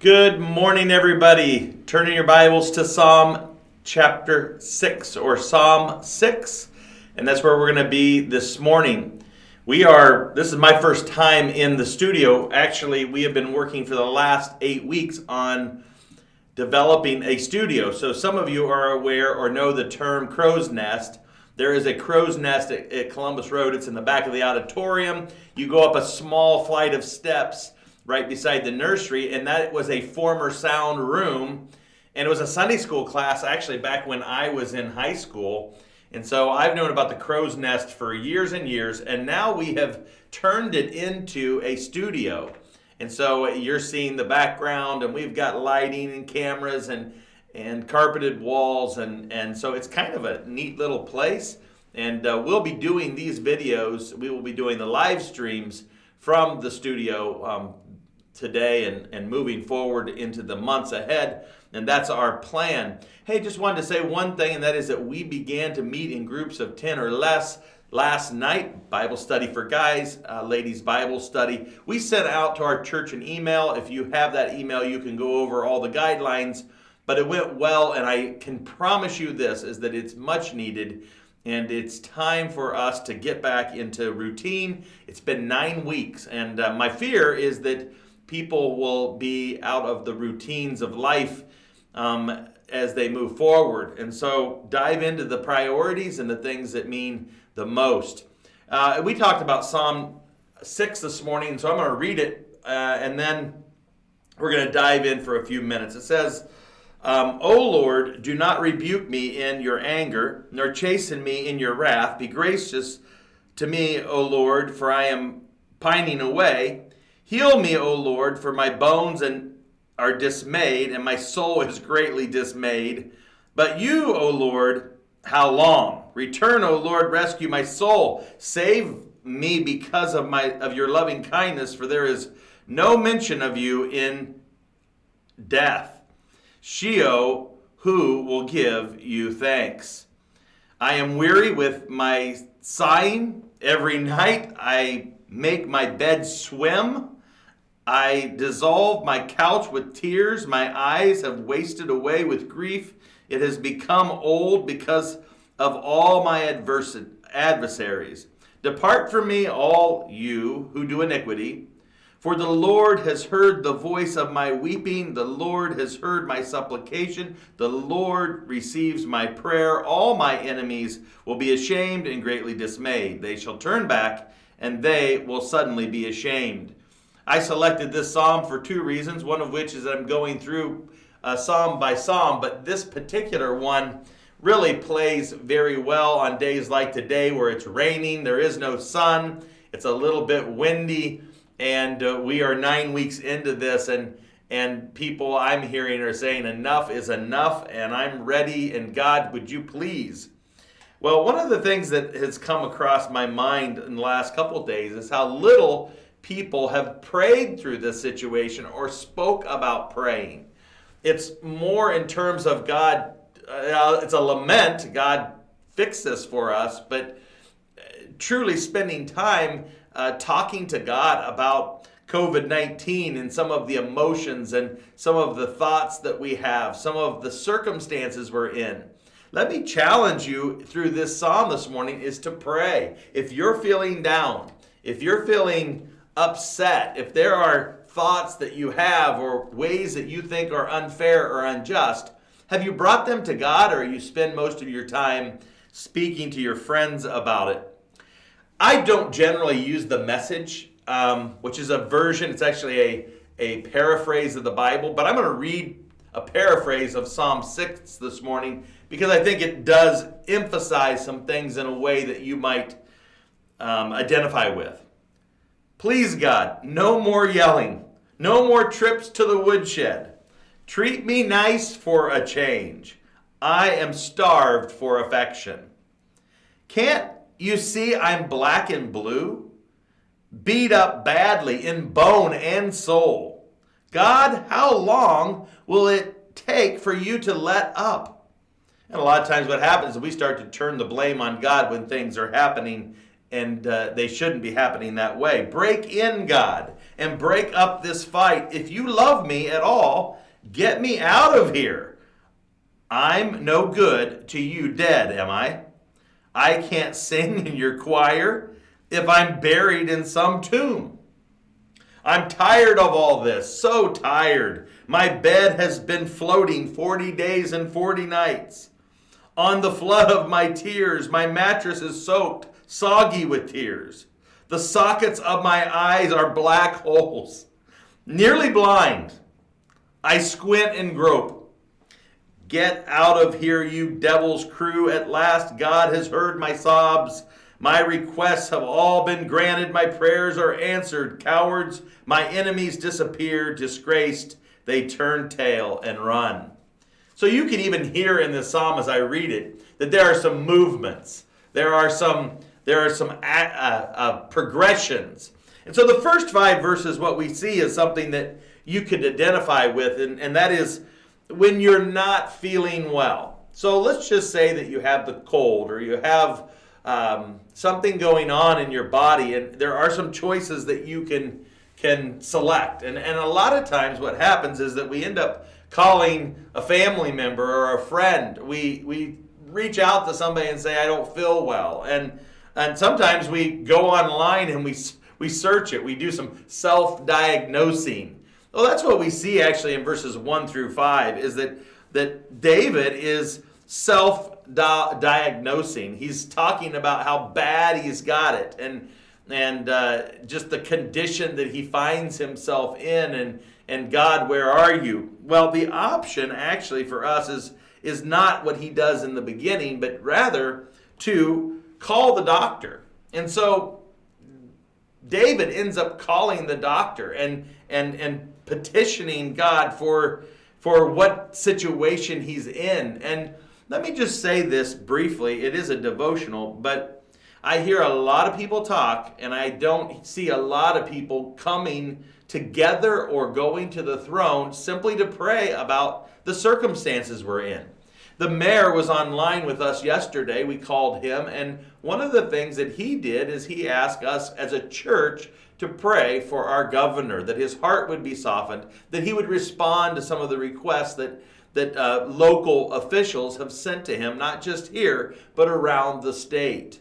Good morning, everybody. Turning your Bibles to Psalm chapter 6 or Psalm 6, and that's where we're going to be this morning. This is my first time in the studio. Actually, we have been working for the last 8 weeks on developing a studio. So some of you are aware or know the term crow's nest. There is a crow's nest at Columbus Road. It's in the back of the auditorium. You go up a small flight of steps right beside the nursery, and that was a former sound room, and it was a Sunday school class actually back when I was in high school. And so I've known about the crow's nest for years and years, and now we have turned it into a studio. And so you're seeing the background, and we've got lighting and cameras and carpeted walls, and so it's kind of a neat little place. And we'll be doing these videos. We will be doing the live streams from the studio today and moving forward into the months ahead, and that's our plan. Hey, just wanted to say one thing, and that is that we began to meet in groups of 10 or less last night. Bible study for guys, ladies Bible study. We sent out to our church an email. If you have that email, you can go over all the guidelines, but it went well, and I can promise you this, is that it's much needed. And it's time for us to get back into routine. It's been 9 weeks, and my fear is that people will be out of the routines of life as they move forward. And so dive into the priorities and the things that mean the most. We talked about Psalm 6 this morning, so I'm going to read it, and then we're going to dive in for a few minutes. It says, O Lord, do not rebuke me in your anger, nor chasten me in your wrath. Be gracious to me, O Lord, for I am pining away. Heal me, O Lord, for my bones are dismayed, and my soul is greatly dismayed. But you, O Lord, how long? Return, O Lord, rescue my soul. Save me because of your loving kindness, for there is no mention of you in death. Sheol, who will give you thanks? I am weary with my sighing. Every night I make my bed swim. I dissolve my couch with tears. My eyes have wasted away with grief. It has become old because of all my adversaries. Depart from me, all you who do iniquity. For the Lord has heard the voice of my weeping. The Lord has heard my supplication. The Lord receives my prayer. All my enemies will be ashamed and greatly dismayed. They shall turn back, and they will suddenly be ashamed. I selected this psalm for 2 reasons, one of which is that I'm going through psalm by psalm, but this particular one really plays very well on days like today where it's raining, there is no sun, it's a little bit windy, and we are 9 weeks into this, and people I'm hearing are saying enough is enough, and I'm ready, and God, would you please? Well, one of the things that has come across my mind in the last couple of days is how little people have prayed through this situation or spoke about praying. It's more in terms of God, it's a lament, God fix this for us, but truly spending time talking to God about COVID-19 and some of the emotions and some of the thoughts that we have, some of the circumstances we're in. Let me challenge you through this psalm this morning is to pray. If you're feeling down, if you're feeling upset, if there are thoughts that you have or ways that you think are unfair or unjust, have you brought them to God, or you spend most of your time speaking to your friends about it? I don't generally use the Message, which is a version, it's actually a paraphrase of the Bible, but I'm going to read a paraphrase of Psalm 6 this morning because I think it does emphasize some things in a way that you might identify with. Please, God, no more yelling, no more trips to the woodshed. Treat me nice for a change. I am starved for affection. Can't you see I'm black and blue? Beat up badly in bone and soul. God, how long will it take for you to let up? And a lot of times what happens is we start to turn the blame on God when things are happening and they shouldn't be happening that way. Break in, God, and break up this fight. If you love me at all, get me out of here. I'm no good to you dead, am I? I can't sing in your choir if I'm buried in some tomb. I'm tired of all this, so tired. My bed has been floating 40 days and 40 nights. On the flood of my tears, my mattress is soaked, soggy with tears. The sockets of my eyes are black holes. Nearly blind, I squint and grope. Get out of here, you devil's crew. At last, God has heard my sobs. My requests have all been granted. My prayers are answered. Cowards, my enemies disappear. Disgraced, they turn tail and run. So you can even hear in this psalm as I read it that there are some movements. There are some progressions. And so the first 5 verses, what we see is something that you could identify with, and that is when you're not feeling well. So let's just say that you have the cold, or you have something going on in your body, and there are some choices that you can select. And a lot of times what happens is that we end up calling a family member or a friend. We reach out to somebody and say, I don't feel well. And sometimes we go online and we search it. We do some self-diagnosing. Well, that's what we see actually in verses 1 through 5, is that David is self-diagnosing. He's talking about how bad he's got it, and just the condition that he finds himself in, and God, where are you? Well, the option actually for us is not what he does in the beginning, but rather to call the doctor. And so David ends up calling the doctor and petitioning God for what situation he's in. And let me just say this briefly. It is a devotional, but I hear a lot of people talk, and I don't see a lot of people coming together or going to the throne simply to pray about the circumstances we're in. The mayor was online with us yesterday. We called him, and one of the things that he did is he asked us as a church to pray for our governor, that his heart would be softened, that he would respond to some of the requests that local officials have sent to him, not just here, but around the state.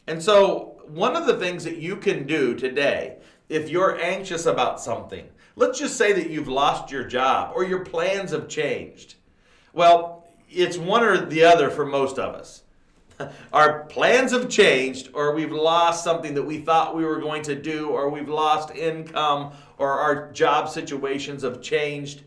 And so one of the things that you can do today, if you're anxious about something, let's just say that you've lost your job or your plans have changed. Well, it's one or the other for most of us. Our plans have changed, or we've lost something that we thought we were going to do, or we've lost income, or our job situations have changed.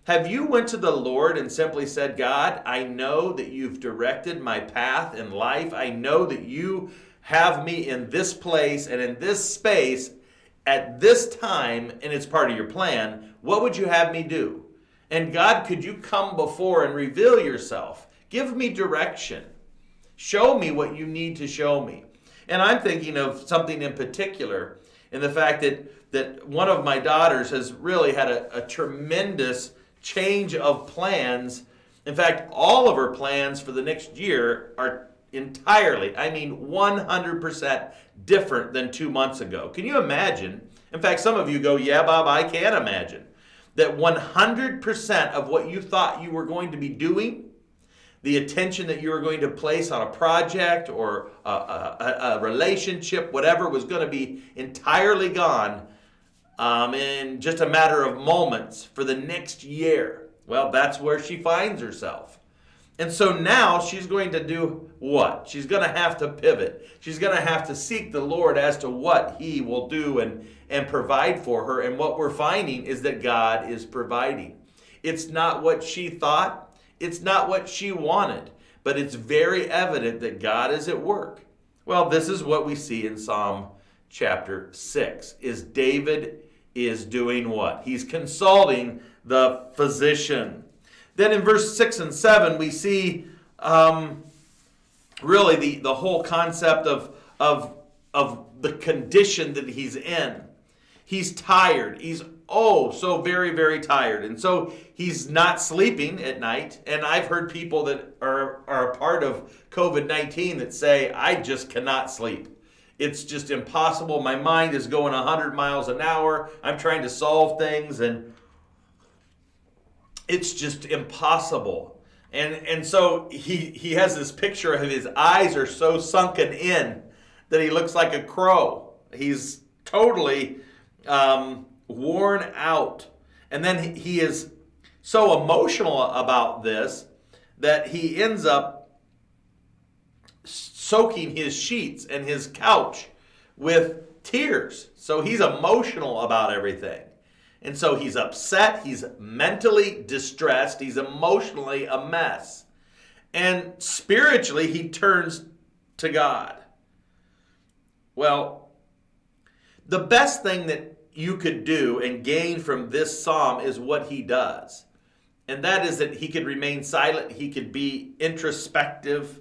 Have you went to the Lord and simply said, God, I know that you've directed my path in life. I know that you have me in this place and in this space at this time, and it's part of your plan. What would you have me do? And God, could you come before and reveal yourself? Give me direction. Show me what you need to show me. And I'm thinking of something in particular, in the fact that one of my daughters has really had a tremendous change of plans. In fact, all of her plans for the next year are entirely, 100% different than 2 months ago. Can you imagine? In fact, some of you go, yeah, Bob, I can imagine. That 100% of what you thought you were going to be doing, the attention that you were going to place on a project or a relationship, whatever, was going to be entirely gone in just a matter of moments for the next year. Well, that's where she finds herself. And so now she's going to do what? She's going to have to pivot. She's going to have to seek the Lord as to what he will do and provide for her. And what we're finding is that God is providing. It's not what she thought. It's not what she wanted. But it's very evident that God is at work. Well, this is what we see in Psalm chapter 6. Is David is doing what? He's consulting the physician. Then in verse 6 and 7, we see really the whole concept of the condition that he's in. He's tired. He's so very, very tired. And so he's not sleeping at night. And I've heard people that are a part of COVID-19 that say, I just cannot sleep. it's just impossible. My mind is going 100 miles an hour. I'm trying to solve things, and it's just impossible. And so he has this picture of his eyes are so sunken in that he looks like a crow. He's totally worn out. And then he is so emotional about this that he ends up soaking his sheets and his couch with tears. So he's emotional about everything. And so he's upset, he's mentally distressed, he's emotionally a mess. And spiritually, he turns to God. Well, the best thing that you could do and gain from this psalm is what he does. And that is that he could remain silent, he could be introspective,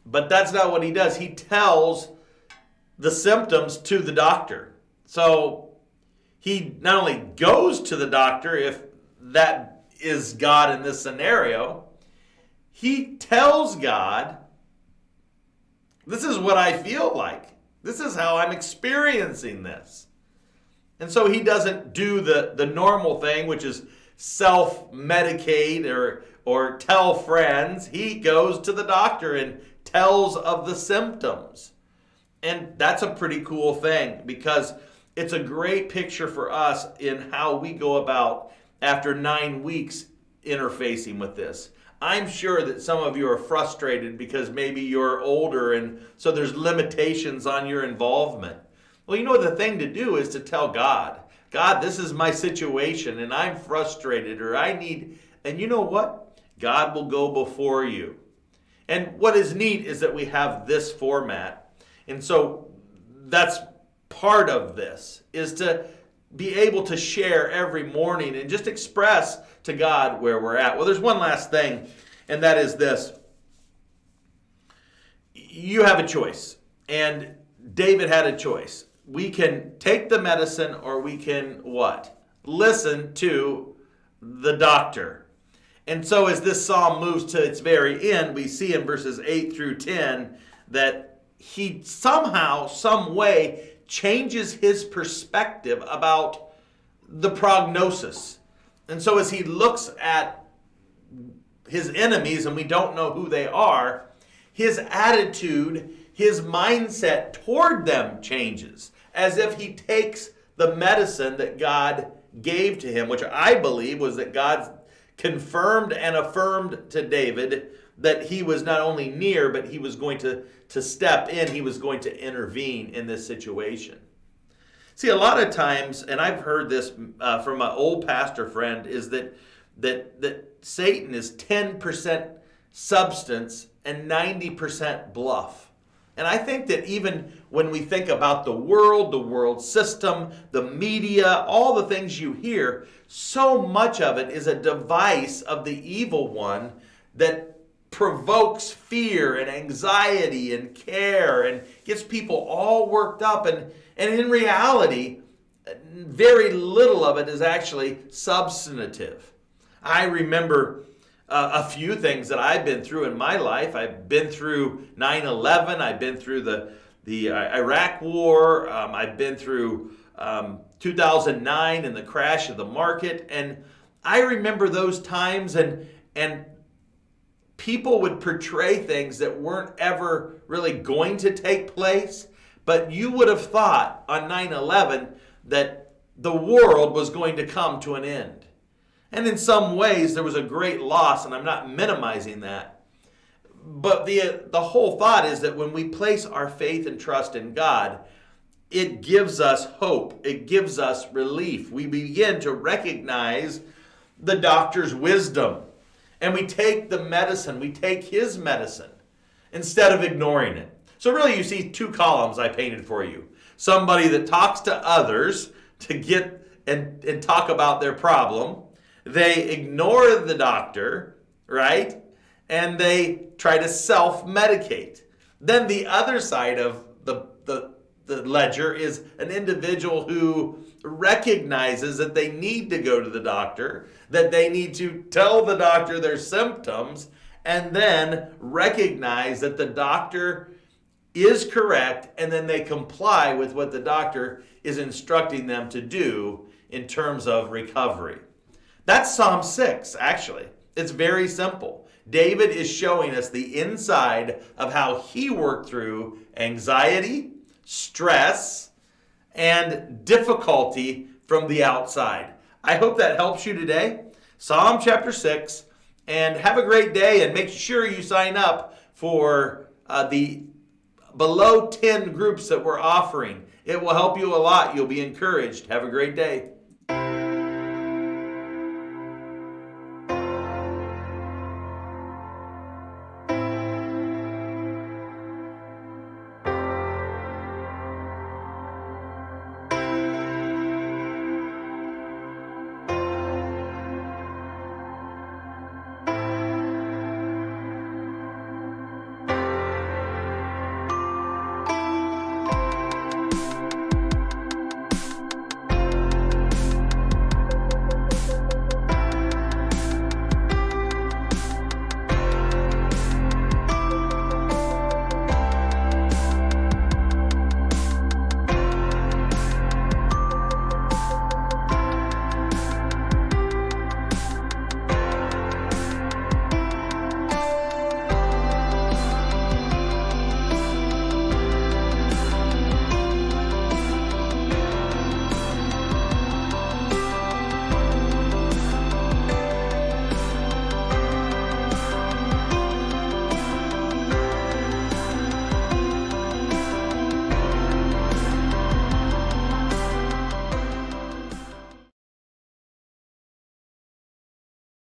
but that's not what he does. He tells the symptoms to the doctor. So he not only goes to the doctor, if that is God in this scenario, he tells God, this is what I feel like. This is how I'm experiencing this. And so he doesn't do the normal thing, which is self-medicate or tell friends. He goes to the doctor and tells of the symptoms. And that's a pretty cool thing, because it's a great picture for us in how we go about after 9 weeks interfacing with this. I'm sure that some of you are frustrated because maybe you're older and so there's limitations on your involvement. Well, you know, the thing to do is to tell God, God, this is my situation and I'm frustrated, or I need, and you know what? God will go before you. And what is neat is that we have this format. And so that's part of this, is to be able to share every morning and just express to God where we're at. Well, there's one last thing, and that is this. You have a choice, and David had a choice. We can take the medicine, or we can what? Listen to the doctor. And so as this psalm moves to its very end, we see in verses 8 through 10 that he somehow, some way, changes his perspective about the prognosis. And so as he looks at his enemies, and we don't know who they are, his attitude, his mindset toward them changes, as if he takes the medicine that God gave to him, which I believe was that God confirmed and affirmed to David that he was not only near, but he was going to step in, he was going to intervene in this situation. See, a lot of times, and I've heard this from an old pastor friend, is that Satan is 10% substance and 90% bluff. And I think that even when we think about the world system, the media, all the things you hear, so much of it is a device of the evil one that provokes fear and anxiety and care and gets people all worked up. And in reality, very little of it is actually substantive. I remember a few things that I've been through in my life. I've been through 9/11. I've been through the Iraq War. I've been through 2009 and the crash of the market. And I remember those times, and people would portray things that weren't ever really going to take place. But you would have thought on 9/11 that the world was going to come to an end. And in some ways, there was a great loss, and I'm not minimizing that. But the whole thought is that when we place our faith and trust in God, it gives us hope. It gives us relief. We begin to recognize the doctor's wisdom. And we take the medicine. We take his medicine instead of ignoring it. So really, you see two columns I painted for you. Somebody that talks to others to get and talk about their problem. They ignore the doctor, right? And they try to self-medicate. Then the other side of the ledger is an individual who recognizes that they need to go to the doctor, that they need to tell the doctor their symptoms, and then recognize that the doctor is correct, and then they comply with what the doctor is instructing them to do in terms of recovery. That's Psalm 6, actually. It's very simple. David is showing us the inside of how he worked through anxiety, stress, and difficulty from the outside. I hope that helps you today. Psalm chapter 6, and have a great day, and make sure you sign up for the below 10 groups that we're offering. It will help you a lot. You'll be encouraged. Have a great day.